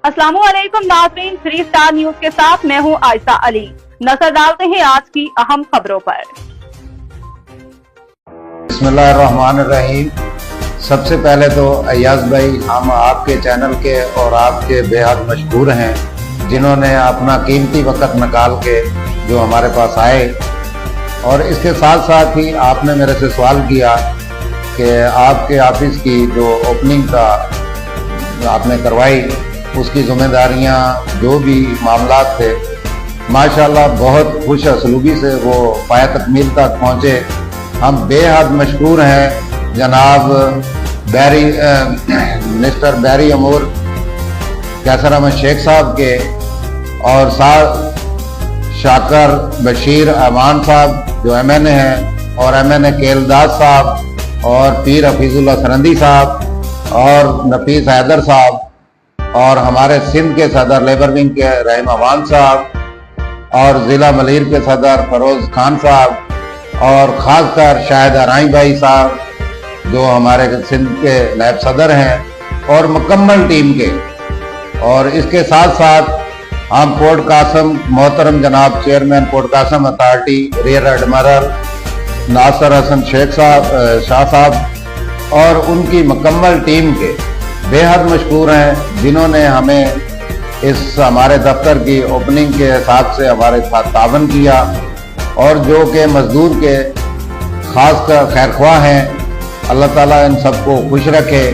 अस्सलामुअलैकुम नाज़रीन, 3 star news के साथ मैं हूं आयशा अली। नजर डालते हैं आज की अहम खबरों पर। बिस्मिल्लाहिर्रहमानिर्रहीम। सबसे पहले तो अय्याज भाई, हम आपके चैनल के और आपके बेहद मशहूर हैं, जिन्होंने अपना कीमती वक्त निकाल के जो हमारे पास आए। और इसके साथ साथ ही आपने मेरे से सवाल किया कि आपके ऑफिस की जो ओपनिंग का आपने करवाई, उसकी जिम्मेदारियां, जो भी मामलात थे, माशाल्लाह बहुत खुश असलूबी से वो पाया तकमील तक पहुँचे। हम बेहद मशकूर हैं जनाब मिनिस्टर बैरी अमूर कैसर अहमद शेख साहब के, और साथ शाकर बशीर अमान साहब जो MNA हैं, और MNA केलदास साहब, और पीर हफीजुल्लाह सरंदी साहब, और नफीस हैदर साहब, और हमारे सिंध के सदर लेबर विंग के रहीम अवान साहब, और ज़िला मलीर के सदर फरोज खान साहब, और ख़ासकर शाहिद अराई भाई साहब जो हमारे सिंध के नायब सदर हैं, और मुकम्मल टीम के। और इसके साथ साथ हम पोर्ट कासम मोहतरम जनाब chairman port Qasim authority rear admiral Nasir Hasan Sheikh साहब शाह साहब और उनकी मुकम्मल टीम के बेहद मशकूर हैं, जिन्होंने हमें इस हमारे दफ्तर की ओपनिंग के हिसाब से हमारे साथ तावन किया, और जो कि मजदूर के खास कर खैरख्वाह हैं। अल्लाह ताला इन सबको खुश रखे।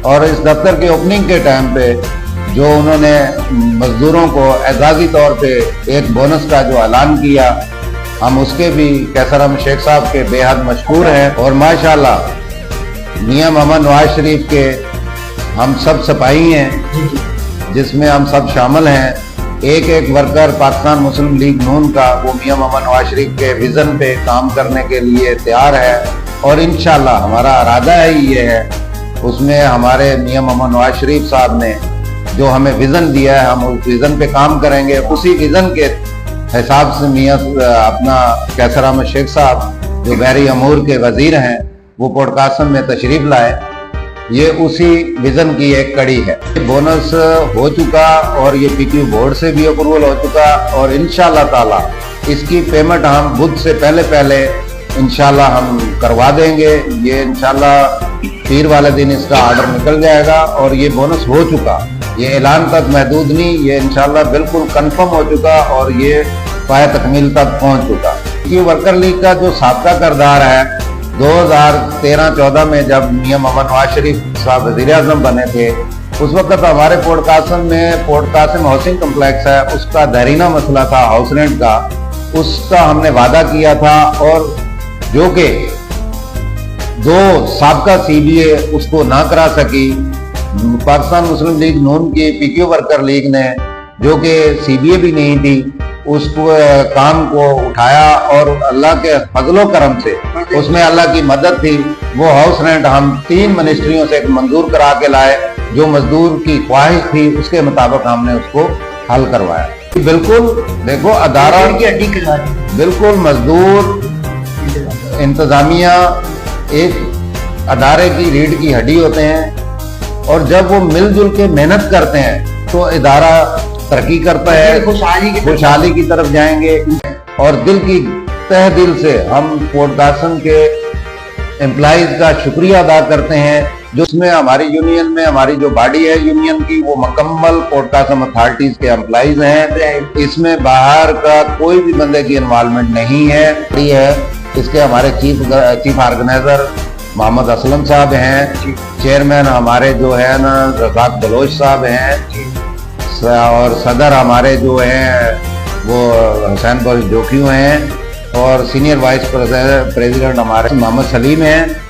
और इस दफ्तर के ओपनिंग के टाइम पे जो उन्होंने मजदूरों को एजाजी तौर पे एक बोनस का जो ऐलान किया, हम उसके भी कैसर अहमद शेख साहब के बेहद मशकूर हैं। और माशाल्लाह मियां मोहम्मद नवाज शरीफ के हम सब सिपाही हैं, जिसमें हम सब शामिल हैं। एक एक वर्कर पाकिस्तान मुस्लिम लीग नून का वो मियां मोहम्मद नवाज शरीफ के विज़न पे काम करने के लिए तैयार है, और इंशाल्लाह हमारा इरादा ही ये है, उसमें हमारे मियां मोहम्मद नवाज शरीफ साहब ने जो हमें विज़न दिया है, हम उस विज़न पे काम करेंगे। उसी विज़न के हिसाब से मियां अपना कैसर अहमद शेख साहब जो बैरी अमूर के वजीर हैं, वो पोर्ट कासम में तशरीफ लाए। ये उसी विजन की एक कड़ी है। बोनस हो चुका और ये PQ बोर्ड से भी अप्रूवल हो चुका, और इंशाल्लाह ताला इसकी पेमेंट हम बुध से पहले इंशाल्लाह हम करवा देंगे। ये इंशाल्लाह पीर वाले दिन इसका ऑर्डर निकल जाएगा, और ये बोनस हो चुका, ये ऐलान तक महदूद नहीं, ये इंशाल्लाह बिल्कुल कंफर्म हो चुका, और ये पाया तकमील तक पहुंच चुका। ये वर्कर लीग का जो साबका किरदार है, 2013-14 में जब मियां मोहम्मद नवाज शरीफ साहब वज़ीर आज़म बने थे, उस वक्त हमारे पोर्ट कासम में पोर्ट कासम हाउसिंग कम्प्लेक्स है, उसका दरीना मसला था हाउस रेंट का, उसका हमने वादा किया था, और जो कि 2 साबका CBA उसको ना करा सकी। पाकिस्तान मुस्लिम लीग नून की PQ वर्कर लीग ने, जो कि CBA भी नहीं थी, उसको काम को उठाया, और अल्लाह के फजलो करम से उसमें अल्लाह की मदद थी। वो हाउस रेंट हम 3 मिनिस्ट्रियों से मंजूर करा के लाए, जो मजदूर की ख्वाहिश थी उसके मुताबिक हमने उसको हल करवाया। बिल्कुल देखो, अदारा की हड्डी के साथ बिल्कुल मजदूर इंतजामिया एक अदारे की रीढ़ की हड्डी होते हैं, और जब वो मिलजुल के मेहनत करते हैं तो इदारा तरक्की करता है, खुशहाली की तरफ जाएंगे। और दिल की तह दिल से हम पोर्ट कासम के एम्प्लॉइज का शुक्रिया अदा करते हैं, जो इसमें हमारी यूनियन में हमारी जो बॉडी है यूनियन की, वो मुकम्मल पोर्ट कासम अथॉरिटीज के एम्प्लॉइज हैं। इसमें बाहर का कोई भी बंदे की इन्वॉल्वमेंट नहीं है। इसके हमारे चीफ ऑर्गेनाइजर मोहम्मद असलम साहब हैं, चेयरमैन हमारे जो है ना रज़ाक बलोच साहब हैं, और सदर हमारे जो हैं वो हुसैन जोखियों हैं, और सीनियर वाइस प्रेसिडेंट हमारे मोहम्मद सलीम हैं।